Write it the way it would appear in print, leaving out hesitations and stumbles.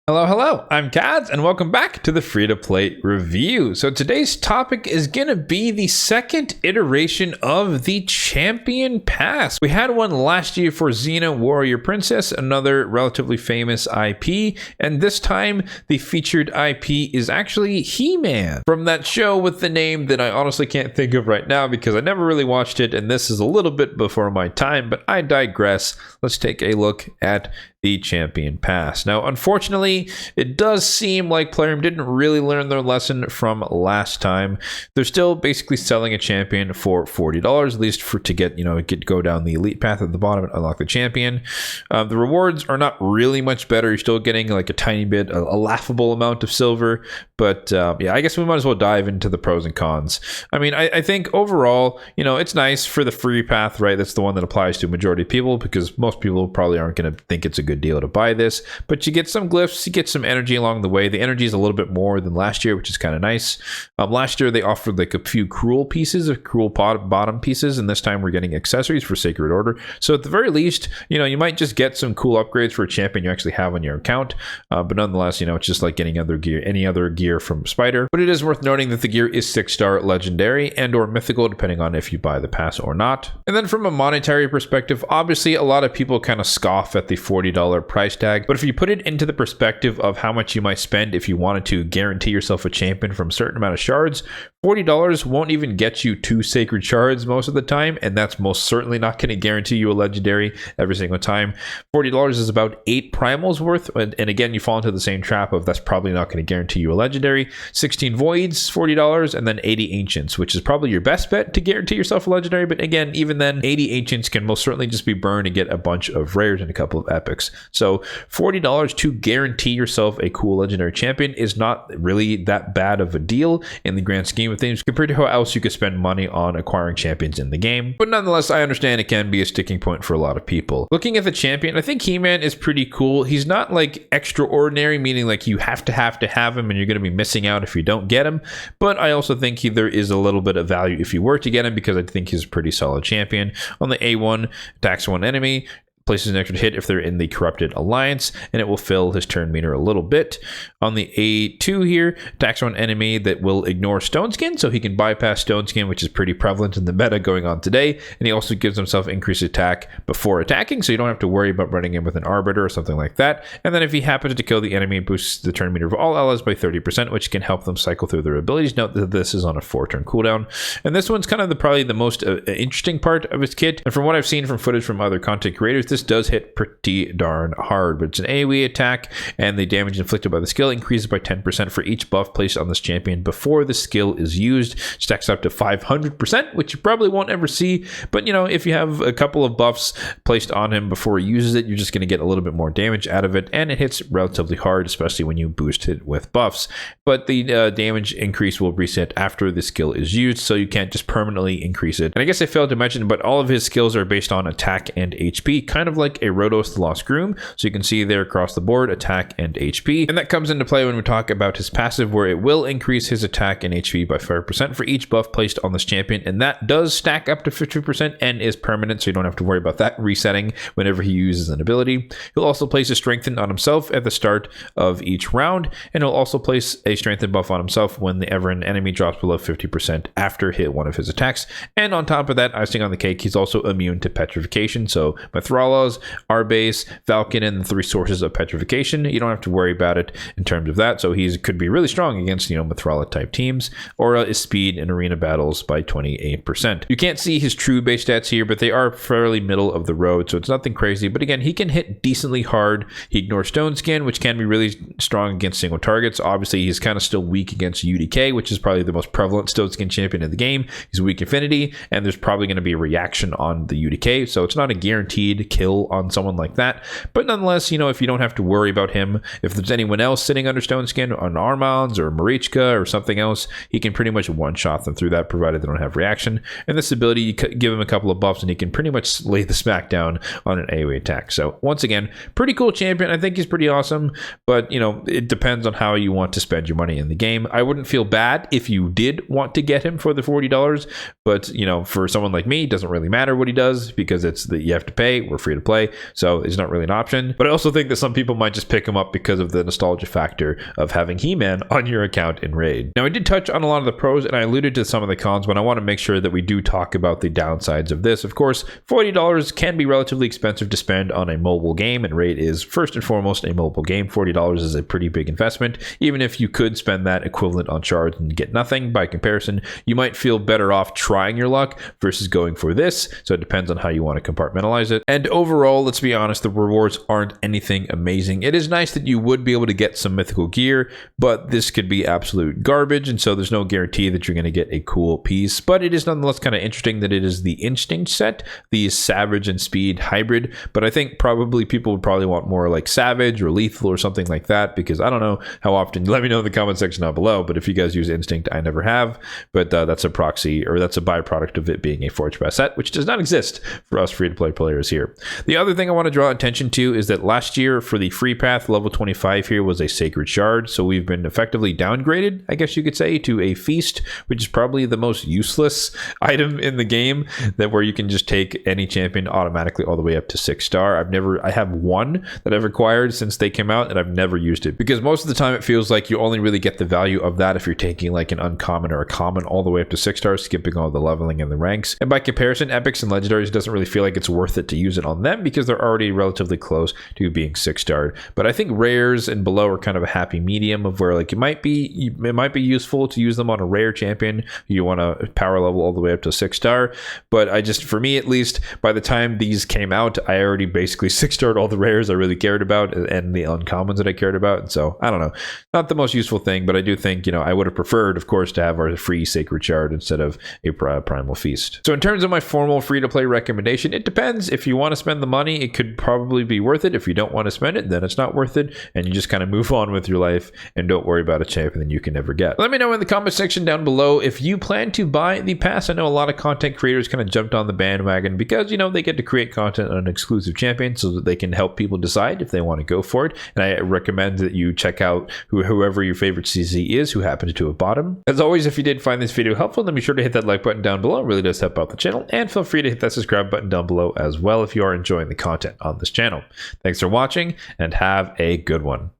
Hello, hello, I'm Kads, and welcome back to the free-to-play review. So today's topic is going to be the second iteration of the Champion Pass. We had one last year for Xena Warrior Princess, another relatively famous IP, and this time the featured IP is actually He-Man, from that show with the name that I honestly can't think of right now because I never really watched it, and this is a little bit before my time, but I digress. Let's take a look at the Champion Pass. Now, unfortunately, it does seem like Plarium didn't really learn their lesson from last time. They're still basically selling a champion for $40, at least to go down the elite path at the bottom and unlock the champion. The rewards are not really much better. You're still getting like a tiny bit, a laughable amount of silver. But yeah, I guess we might as well dive into the pros and cons. I mean, I think overall, it's nice for the free path, right? That's the one that applies to a majority of people because most people probably aren't going to think it's a good deal to buy this. But you get some glyphs, you get some energy along the way. The energy is a little bit more than last year, which is kind of nice. Last year, they offered like a few cruel bottom pieces, and this time we're getting accessories for Sacred Order. So at the very least, you might just get some cool upgrades for a champion you actually have on your account. But nonetheless, it's just like getting any other gear from Spider. But it is worth noting that the gear is 6-star legendary and or mythical, depending on if you buy the pass or not. And then from a monetary perspective, obviously a lot of people kind of scoff at the $40 price tag, but if you put it into the perspective of how much you might spend if you wanted to guarantee yourself a champion from a certain amount of shards, $40 won't even get you 2 sacred shards most of the time, and that's most certainly not going to guarantee you a legendary every single time. $40 is about 8 primals worth, and again, you fall into the same trap of that's probably not going to guarantee you a legendary. 16 voids, $40, and then 80 ancients, which is probably your best bet to guarantee yourself a legendary, but again, even then, 80 ancients can most certainly just be burned and get a bunch of rares and a couple of epics. So $40 to guarantee yourself a cool legendary champion is not really that bad of a deal in the grand scheme of things compared to how else you could spend money on acquiring champions in the game. But nonetheless, I understand it can be a sticking point for a lot of people. Looking at the champion, I think He-Man is pretty cool. He's not like extraordinary, meaning like you have to have him and you're going to be missing out if you don't get him. But I also think there is a little bit of value if you were to get him because I think he's a pretty solid champion. On the A1, attacks one enemy, places an extra hit if they're in the Corrupted Alliance, and it will fill his turn meter a little bit. On the A2 here, attacks one enemy that will ignore Stone Skin, so he can bypass Stone Skin, which is pretty prevalent in the meta going on today, and he also gives himself increased attack before attacking, so you don't have to worry about running in with an Arbiter or something like that. And then if he happens to kill the enemy, it boosts the turn meter of all allies by 30%, which can help them cycle through their abilities. Note that this is on a 4-turn cooldown, and this one's kind of probably the most interesting part of his kit, and from what I've seen from footage from other content creators, this does hit pretty darn hard, but it's an AoE attack, and the damage inflicted by the skill increases by 10% for each buff placed on this champion before the skill is used. Stacks up to 500%, which you probably won't ever see, but if you have a couple of buffs placed on him before he uses it, you're just going to get a little bit more damage out of it, and it hits relatively hard, especially when you boost it with buffs. But the damage increase will reset after the skill is used, so you can't just permanently increase it. And I guess I failed to mention, but all of his skills are based on attack and HP, kind of like a Rhodos the Lost Groom. So you can see there across the board, attack and HP. And that comes into play when we talk about his passive, where it will increase his attack and HP by 5% for each buff placed on this champion. And that does stack up to 50% and is permanent, so you don't have to worry about that resetting whenever he uses an ability. He'll also place a strengthen on himself at the start of each round, and he'll also place a strengthen buff on himself whenever an enemy drops below 50% after hit one of his attacks. And on top of that, icing on the cake, he's also immune to petrification. So Mithralas, R-Base, Falcon, and the 3 sources of petrification, you don't have to worry about it in terms of that. So he could be really strong against Mithrala type teams. Aura is speed in arena battles by 28%. You can't see his true base stats here, but they are fairly middle of the road, so it's nothing crazy. But again, he can hit decently hard. He ignores Stone Skin, which can be really strong against single targets. Obviously, he's kind of still weak against UDK, which is probably the most prevalent Stone Skin champion in the game. He's weak Infinity, and there's probably going to be a reaction on the UDK, so it's not a guaranteed kill on someone like that. But nonetheless, if you don't have to worry about him, if there's anyone else sitting under Stone Skin on Armons or Marichka or something else, he can pretty much one-shot them through that, provided they don't have reaction. And this ability, you give him a couple of buffs and he can pretty much lay the smack down on an AoE attack. So once again, pretty cool champion. I think he's pretty awesome, but it depends on how you want to spend your money in the game. I wouldn't feel bad if you did want to get him for the $40, but for someone like me, it doesn't really matter what he does because you have to pay. We're free free to play, so it's not really an option. But I also think that some people might just pick him up because of the nostalgia factor of having He-Man on your account in Raid. Now, I did touch on a lot of the pros and I alluded to some of the cons, but I want to make sure that we do talk about the downsides of this. Of course, $40 can be relatively expensive to spend on a mobile game, and Raid is first and foremost a mobile game. $40 is a pretty big investment. Even if you could spend that equivalent on shards and get nothing, by comparison, you might feel better off trying your luck versus going for this. So it depends on how you want to compartmentalize it. And overall, let's be honest, the rewards aren't anything amazing. It is nice that you would be able to get some mythical gear, but this could be absolute garbage, and so there's no guarantee that you're going to get a cool piece. But it is nonetheless kind of interesting that it is the Instinct set, the Savage and Speed hybrid. But I think probably people would probably want more like Savage or Lethal or something like that, because I don't know how often. Let me know in the comment section down below. But if you guys use Instinct, I never have. But that's a proxy, or that's a byproduct of it being a Forge Pass set, which does not exist for us free-to-play players here. The other thing I want to draw attention to is that last year for the free path, level 25 here was a Sacred Shard. So we've been effectively downgraded, I guess you could say, to a Feast, which is probably the most useless item in the game, that where you can just take any champion automatically all the way up to 6-star. I have one that I've acquired since they came out, and I've never used it because most of the time it feels like you only really get the value of that if you're taking like an uncommon or a common all the way up to 6-stars, skipping all the leveling and the ranks. And by comparison, epics and legendaries doesn't really feel like it's worth it to use it on them because they're already relatively close to being 6-starred. But I think rares and below are kind of a happy medium of where like it might be useful to use them on a rare champion. You want to power level all the way up to 6-star. But for me at least, by the time these came out, I already basically 6-starred all the rares I really cared about and the uncommons that I cared about. And so I don't know, not the most useful thing, but I do think, I would have preferred, of course, to have our free Sacred Shard instead of a Primal Feast. So in terms of my formal free-to-play recommendation, it depends. If you want to spend the money, it could probably be worth it. If you don't want to spend it, then it's not worth it, and you just kind of move on with your life and don't worry about a champion that you can never get. Let me know in the comment section down below if you plan to buy the pass. I know a lot of content creators kind of jumped on the bandwagon because, they get to create content on an exclusive champion so that they can help people decide if they want to go for it. And I recommend that you check out whoever your favorite CZ is who happens to have bought him. As always, if you did find this video helpful, then be sure to hit that like button down below. It really does help out the channel. And feel free to hit that subscribe button down below as well if you are enjoying the content on this channel. Thanks for watching and have a good one.